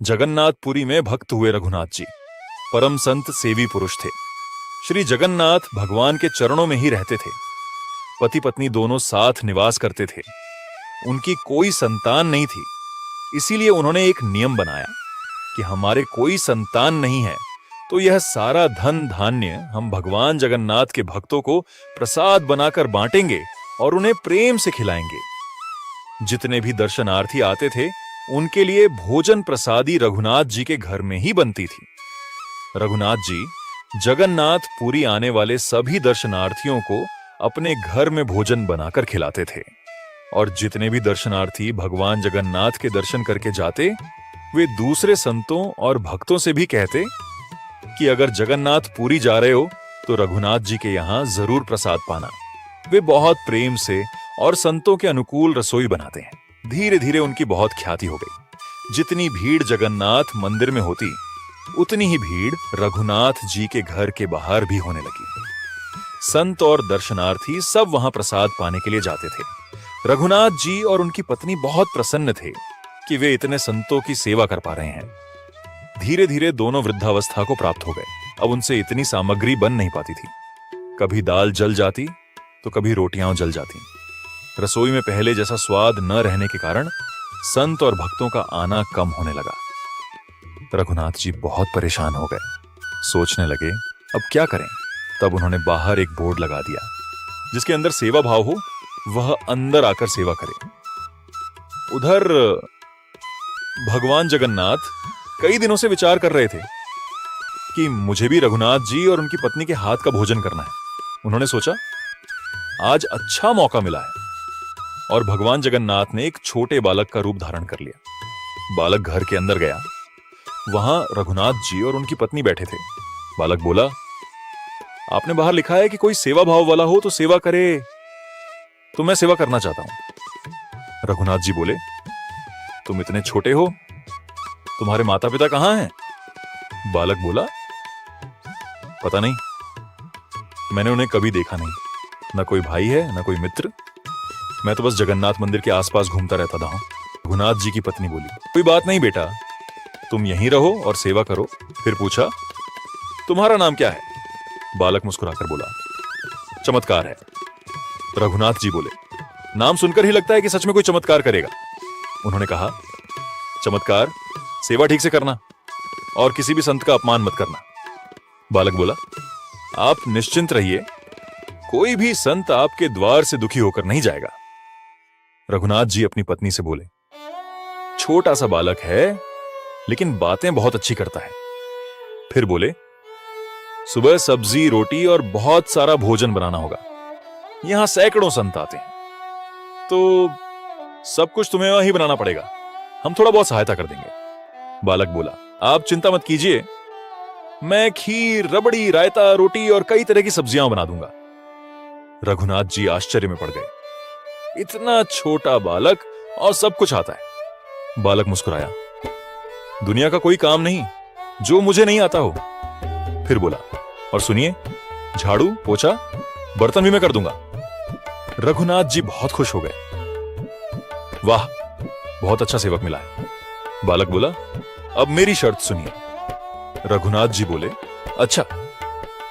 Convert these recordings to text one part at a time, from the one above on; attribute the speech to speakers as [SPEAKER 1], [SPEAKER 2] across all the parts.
[SPEAKER 1] जगन्नाथपुरी में भक्त हुए रघुनाथ जी परम संत सेवी पुरुष थे। श्री जगन्नाथ भगवान के चरणों में ही रहते थे। पति पत्नी दोनों साथ निवास करते थे। उनकी कोई संतान नहीं थी, इसीलिए उन्होंने एक नियम बनाया कि हमारे कोई संतान नहीं है तो यह सारा धन धान्य हम भगवान जगन्नाथ के भक्तों को प्रसाद बनाकर बांटेंगे और उन्हें प्रेम से खिलाएंगे। जितने भी दर्शनार्थी आते थे उनके लिए भोजन प्रसादी रघुनाथ जी के घर में ही बनती थी। रघुनाथ जी जगन्नाथपुरी आने वाले सभी दर्शनार्थियों को अपने घर में भोजन बनाकर खिलाते थे और जितने भी दर्शनार्थी भगवान जगन्नाथ के दर्शन करके जाते वे दूसरे संतों और भक्तों से भी कहते कि अगर जगन्नाथपुरी जा रहे हो तो रघुनाथ जी के यहां जरूर प्रसाद पाना। वे बहुत प्रेम से और संतों के अनुकूल रसोई बनाते हैं। धीरे धीरे उनकी बहुत ख्याति हो गई। जितनी भीड़ जगन्नाथ मंदिर में होती उतनी ही भीड़ रघुनाथ जी के घर के बाहर भी होने लगी। संत और दर्शनार्थी सब वहां प्रसाद पाने के लिए जाते थे। रघुनाथ जी और उनकी पत्नी बहुत प्रसन्न थे कि वे इतने संतों की सेवा कर पा रहे हैं। धीरे धीरे दोनों वृद्धावस्था को प्राप्त हो गए। अब उनसे इतनी सामग्री बन नहीं पाती थी। कभी दाल जल जाती तो कभी रोटियां जल जाती। रसोई में पहले जैसा स्वाद न रहने के कारण संत और भक्तों का आना कम होने लगा। रघुनाथ जी बहुत परेशान हो गए। सोचने लगे अब क्या करें। तब उन्होंने बाहर एक बोर्ड लगा दिया, जिसके अंदर सेवा भाव हो वह अंदर आकर सेवा करे। उधर भगवान जगन्नाथ कई दिनों से विचार कर रहे थे कि मुझे भी रघुनाथ जी और उनकी पत्नी के हाथ का भोजन करना है। उन्होंने सोचा आज अच्छा मौका मिला है और भगवान जगन्नाथ ने एक छोटे बालक का रूप धारण कर लिया। बालक घर के अंदर गया। वहां रघुनाथ जी और उनकी पत्नी बैठे थे। बालक बोला, आपने बाहर लिखा है कि कोई सेवा भाव वाला हो तो सेवा करे, तो मैं सेवा करना चाहता हूं। रघुनाथ जी बोले, तुम इतने छोटे हो, तुम्हारे माता पिता कहां हैं? बालक बोला, पता नहीं, मैंने उन्हें कभी देखा नहीं। न कोई भाई है न कोई मित्र। मैं तो बस जगन्नाथ मंदिर के आसपास घूमता रहता था। रघुनाथ जी की पत्नी बोली, कोई बात नहीं बेटा, तुम यहीं रहो और सेवा करो। फिर पूछा, तुम्हारा नाम क्या है? बालक मुस्कुराकर बोला, चमत्कार है। रघुनाथ जी बोले, नाम सुनकर ही लगता है कि सच में कोई चमत्कार करेगा। उन्होंने कहा, चमत्कार सेवा ठीक से करना और किसी भी संत का अपमान मत करना। बालक बोला, आप निश्चिंत रहिए, कोई भी संत आपके द्वार से दुखी होकर नहीं जाएगा। रघुनाथ जी अपनी पत्नी से बोले, छोटा सा बालक है लेकिन बातें बहुत अच्छी करता है। फिर बोले, सुबह सब्जी रोटी और बहुत सारा भोजन बनाना होगा। यहां सैकड़ों संत आते हैं तो सब कुछ तुम्हें वहीं बनाना पड़ेगा। हम थोड़ा बहुत सहायता कर देंगे। बालक बोला, आप चिंता मत कीजिए, मैं खीर रबड़ी रायता रोटी और कई तरह की सब्जियां बना दूंगा। रघुनाथ जी आश्चर्य में पड़ गए। इतना छोटा बालक और सब कुछ आता है। बालक मुस्कुराया, दुनिया का कोई काम नहीं जो मुझे नहीं आता हो। फिर बोला, और सुनिए, झाड़ू पोछा बर्तन भी मैं कर दूंगा। रघुनाथ जी बहुत खुश हो गए। वाह, बहुत अच्छा सेवक मिला है। बालक बोला, अब मेरी शर्त सुनिए। रघुनाथ जी बोले, अच्छा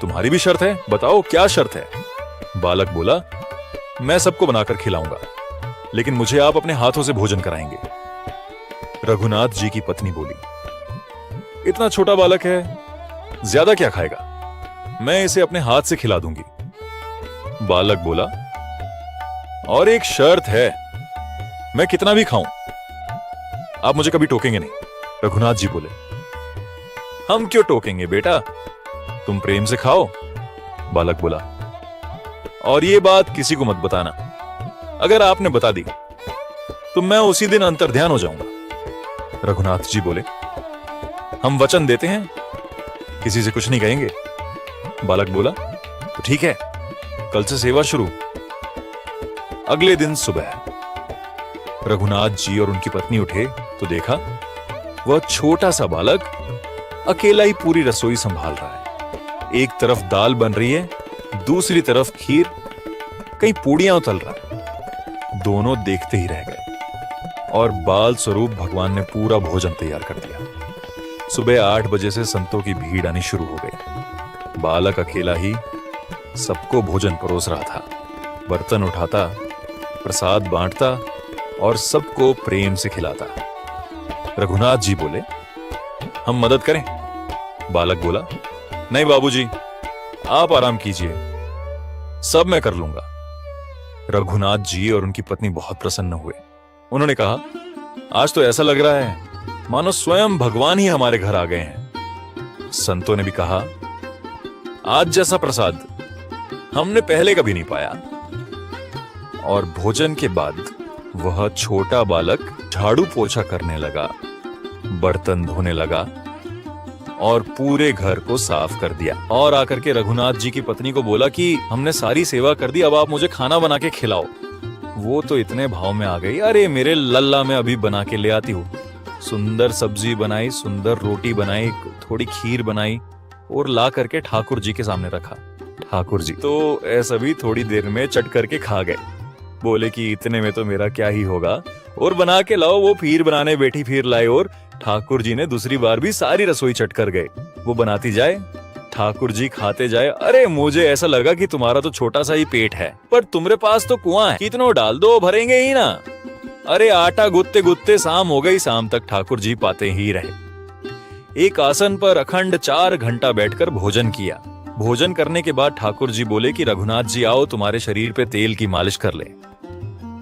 [SPEAKER 1] तुम्हारी भी शर्त है, बताओ क्या शर्त है? बालक बोला, मैं सबको बनाकर खिलाऊंगा, लेकिन मुझे आप अपने हाथों से भोजन कराएंगे। रघुनाथ जी की पत्नी बोली, इतना छोटा बालक है, ज्यादा क्या खाएगा, मैं इसे अपने हाथ से खिला दूंगी। बालक बोला, और एक शर्त है, मैं कितना भी खाऊं आप मुझे कभी टोकेंगे नहीं। रघुनाथ जी बोले, हम क्यों टोकेंगे बेटा, तुम प्रेम से खाओ। बालक बोला, और ये बात किसी को मत बताना, अगर आपने बता दी तो मैं उसी दिन अंतर्ध्यान हो जाऊंगा। रघुनाथ जी बोले, हम वचन देते हैं किसी से कुछ नहीं कहेंगे। बालक बोला, तो ठीक है, कल से सेवा शुरू। अगले दिन सुबह रघुनाथ जी और उनकी पत्नी उठे तो देखा वह छोटा सा बालक अकेला ही पूरी रसोई संभाल रहा है। एक तरफ दाल बन रही है, दूसरी तरफ खीर, कहीं पूड़ियां उतल रहा है। दोनों देखते ही रह गए। और बाल स्वरूप भगवान ने पूरा भोजन तैयार कर दिया। सुबह 8 बजे से संतों की भीड़ आनी शुरू हो गई। बालक अकेला ही सबको भोजन परोस रहा था, बर्तन उठाता, प्रसाद बांटता और सबको प्रेम से खिलाता। रघुनाथ जी बोले, हम मदद करें? बालक बोला, नहीं बाबूजी, आप आराम कीजिए, सब मैं कर लूंगा। रघुनाथ जी और उनकी पत्नी बहुत प्रसन्न हुए। उन्होंने कहा, आज तो ऐसा लग रहा है मानो स्वयं भगवान ही हमारे घर आ गए हैं। संतों ने भी कहा, आज जैसा प्रसाद हमने पहले कभी नहीं पाया। और भोजन के बाद वह छोटा बालक झाड़ू पोछा करने लगा, बर्तन धोने लगा और पूरे घर को साफ कर दिया। और आकर के रघुनाथ जी की पत्नी को बोला कि हमने सारी सेवा कर दी, अब आप मुझे खाना बना के खिलाओ। वो तो इतने भाव में आ गई, अरे मेरे लल्ला, मैं अभी बना के ले आती हूँ। सुंदर सब्जी बनाई, सुंदर रोटी बनाई, थोड़ी खीर बनाई और ला करके ठाकुर जी के सामने रखा। ठाकुर जी तो ऐसा भी थोड़ी देर में चट करके खा गए। बोले कि इतने में तो मेरा क्या ही होगा, और बना के लाओ। वो फिर बनाने बैठी, फिर लाए और ठाकुर जी ने दूसरी बार भी सारी रसोई चट कर गए। वो बनाती जाए, ठाकुर जी खाते जाए। अरे मुझे ऐसा लगा कि तुम्हारा तो छोटा सा ही पेट है, पर तुम्हारे पास तो कुआं है, कितनों डाल दो भरेंगे ही ना। अरे आटा गुत्ते गुत्ते शाम हो गई, शाम तक ठाकुर जी पाते ही रहे। एक आसन पर अखंड 4 घंटा बैठकर भोजन किया। भोजन करने के बाद ठाकुर जी बोले कि रघुनाथ जी आओ, तुम्हारे शरीर पे तेल की मालिश कर ले।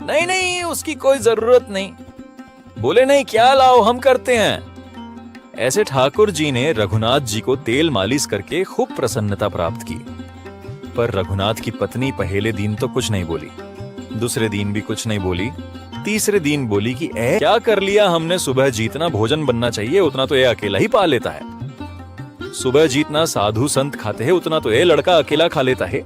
[SPEAKER 1] नहीं नहीं, उसकी कोई जरूरत नहीं। बोले, नहीं क्या लाओ, हम करते हैं। ऐसे ठाकुर जी ने रघुनाथ जी को तेल मालिश करके खूब प्रसन्नता प्राप्त की। पर रघुनाथ की पत्नी पहले दिन तो कुछ नहीं बोली, दूसरे दिन भी कुछ नहीं बोली, तीसरे दिन बोली कि क्या कर लिया हमने, सुबह जितना भोजन बनना चाहिए उतना तो ये अकेला ही पा लेता है। सुबह जितना साधु संत खाते हैं उतना तो ये लड़का अकेला खा लेता है।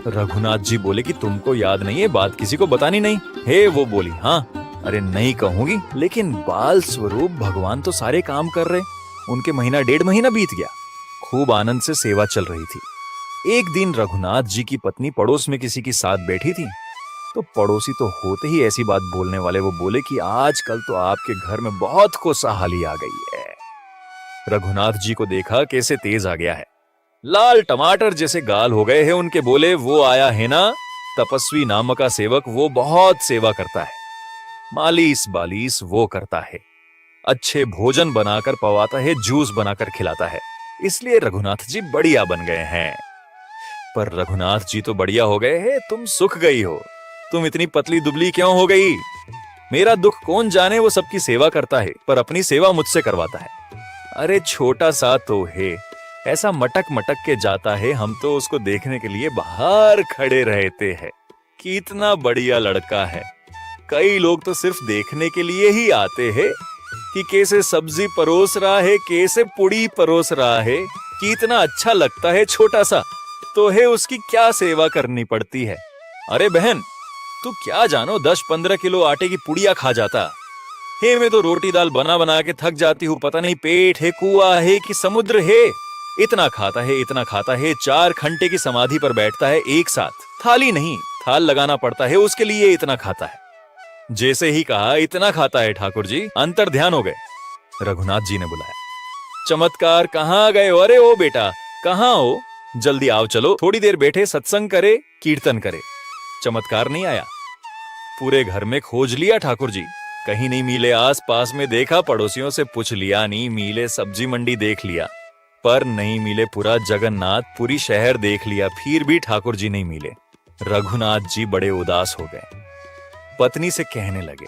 [SPEAKER 1] रघुनाथ जी बोले कि तुमको याद नहीं है, बात किसी को बतानी नहीं है। वो बोली, हाँ अरे नहीं कहूंगी, लेकिन बाल स्वरूप भगवान तो सारे काम कर रहे। उनके महीना 1.5 महीना बीत गया, खूब आनंद से सेवा चल रही थी। एक दिन रघुनाथ जी की पत्नी पड़ोस में किसी के साथ बैठी थी, तो पड़ोसी तो होते ही ऐसी बात बोलने वाले, वो बोले कि आजकल तो आपके घर में बहुत खुशहाली आ गई है। रघुनाथ जी को देखा कैसे तेज आ गया है, लाल टमाटर जैसे गाल हो गए हैं उनके। बोले, वो आया है ना तपस्वी नाम का सेवक, वो बहुत सेवा करता है, मालिश बालिश वो करता है, अच्छे भोजन बनाकर पवाता है, जूस बनाकर खिलाता है, इसलिए रघुनाथ जी बढ़िया बन गए हैं। पर रघुनाथ जी तो बढ़िया हो गए हैं, तुम सुख गई हो, तुम इतनी पतली दुबली क्यों हो गई? मेरा दुख कौन जाने, वो सबकी सेवा करता है पर अपनी सेवा मुझसे करवाता है। अरे छोटा सा तो है, ऐसा मटक मटक के जाता है, हम तो उसको देखने के लिए बाहर खड़े रहते हैं। कितना बढ़िया लड़का है। कई लोग तो सिर्फ देखने के लिए ही आते हैं कि कैसे सब्जी परोस रहा है, कैसे पुड़ी परोस रहा है, कितना अच्छा लगता है। छोटा सा तो है, उसकी क्या सेवा करनी पड़ती है। अरे बहन, तू क्या जानो, 10-15 किलो आटे की पुड़िया खा जाता है, मैं तो रोटी दाल बना बना के थक जाती हूँ। पता नहीं पेट है, कुआं है कि समुद्र है। इतना खाता है, इतना खाता है, 4 घंटे की समाधि पर बैठता है एक साथ, थाली नहीं थाल लगाना पड़ता है उसके लिए, इतना खाता है। जैसे ही कहा इतना खाता है, ठाकुर जी अंतर ध्यान हो गए। रघुनाथ जी ने बुलाया, चमत्कार कहाँ गए? अरे ओ बेटा, कहाँ हो? जल्दी आओ, चलो थोड़ी देर बैठे सत्संग करे, कीर्तन करे। चमत्कार नहीं आया, पूरे घर में खोज लिया ठाकुर जी, कहीं नहीं मिले। आस पास में देखा, पड़ोसियों से पूछ लिया, नहीं मिले। सब्जी मंडी देख लिया पर नहीं मिले, पूरा जगन्नाथ पूरी शहर देख लिया, फिर भी ठाकुर जी नहीं मिले। रघुनाथ जी बड़े उदास हो गए, पत्नी से कहने लगे,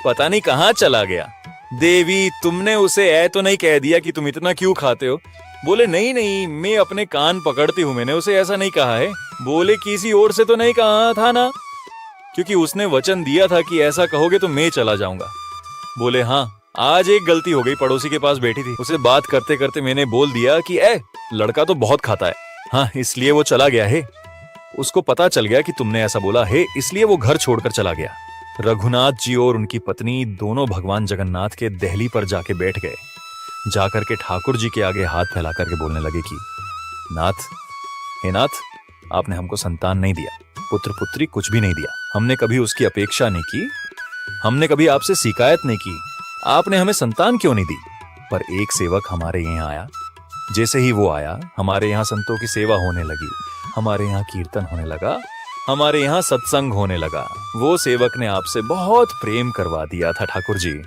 [SPEAKER 1] पता नहीं कहां चला गया। देवी, तुमने उसे ऐ तो नहीं कह दिया कि तुम इतना क्यों खाते हो? बोले, नहीं नहीं, मैं अपने कान पकड़ती हूं, मैंने उसे ऐसा नहीं कहा है। बोले, किसी और से तो नहीं कहा था ना? क्योंकि उसने वचन दिया था कि ऐसा कहोगे तो मैं चला जाऊंगा। बोले, हाँ आज एक गलती हो गई, पड़ोसी के पास बैठी थी, उसे बात करते करते मैंने बोल दिया कि लड़का तो बहुत खाता है, हाँ इसलिए वो चला गया है। उसको पता चल गया कि तुमने ऐसा बोला है, इसलिए वो घर छोड़कर चला गया। रघुनाथ जी और उनकी पत्नी दोनों भगवान जगन्नाथ के देहली पर जाके बैठ गए। जाकर के ठाकुर जी के आगे हाथ फैला करके बोलने लगे कि नाथ, हे नाथ, आपने हमको संतान नहीं दिया, पुत्र पुत्री कुछ भी नहीं दिया, हमने कभी उसकी अपेक्षा नहीं की, हमने कभी आपसे शिकायत नहीं की, आपने हमें संतान क्यों नहीं दी। पर एक सेवक हमारे यहाँ आया, जैसे ही वो आया हमारे यहाँ संतों की सेवा होने लगी, हमारे यहाँ कीर्तन होने लगा, हमारे यहाँ सत्संग होने लगा। वो सेवक ने आपसे बहुत प्रेम करवा दिया था ठाकुर जी।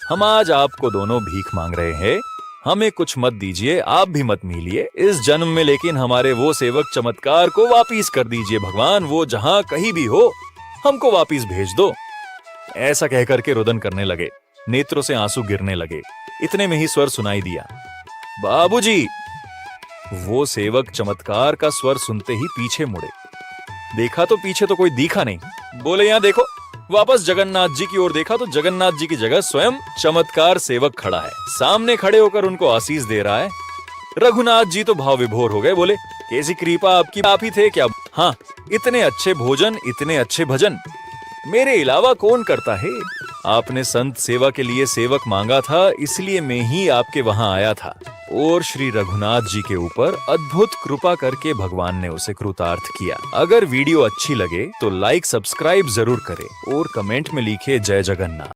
[SPEAKER 1] हम आज आपको दोनों भीख मांग रहे हैं, हमें कुछ मत दीजिए, आप भी मत मिलिए इस जन्म में, लेकिन हमारे वो सेवक चमत्कार को वापिस कर दीजिए भगवान, वो जहां कहीं भी हो हमको वापिस भेज दो। ऐसा कहकर के रुदन करने लगे, नेत्रों से आंसू गिरने लगे। इतने में ही स्वर सुनाई दिया, बाबूजी। वो सेवक चमत्कार का स्वर सुनते ही पीछे मुड़े, देखा तो पीछे तो कोई दिखा नहीं। बोले, यहां देखो। वापस जगन्नाथ जी की ओर देखा तो जगन्नाथ जी की जगह स्वयं चमत्कार सेवक खड़ा है, सामने खड़े होकर उनको आशीष दे रहा है। रघुनाथ जी तो भाव विभोर हो गए, बोले, कैसी कृपा आपकी, आप ही थे क्या? हाँ, इतने अच्छे भोजन, इतने अच्छे भजन मेरे अलावा कौन करता है? आपने संत सेवा के लिए सेवक मांगा था, इसलिए मैं ही आपके वहां आया था। और श्री रघुनाथ जी के ऊपर अद्भुत कृपा करके भगवान ने उसे कृतार्थ किया। अगर वीडियो अच्छी लगे तो लाइक सब्सक्राइब जरूर करें और कमेंट में लिखे जय जगन्नाथ।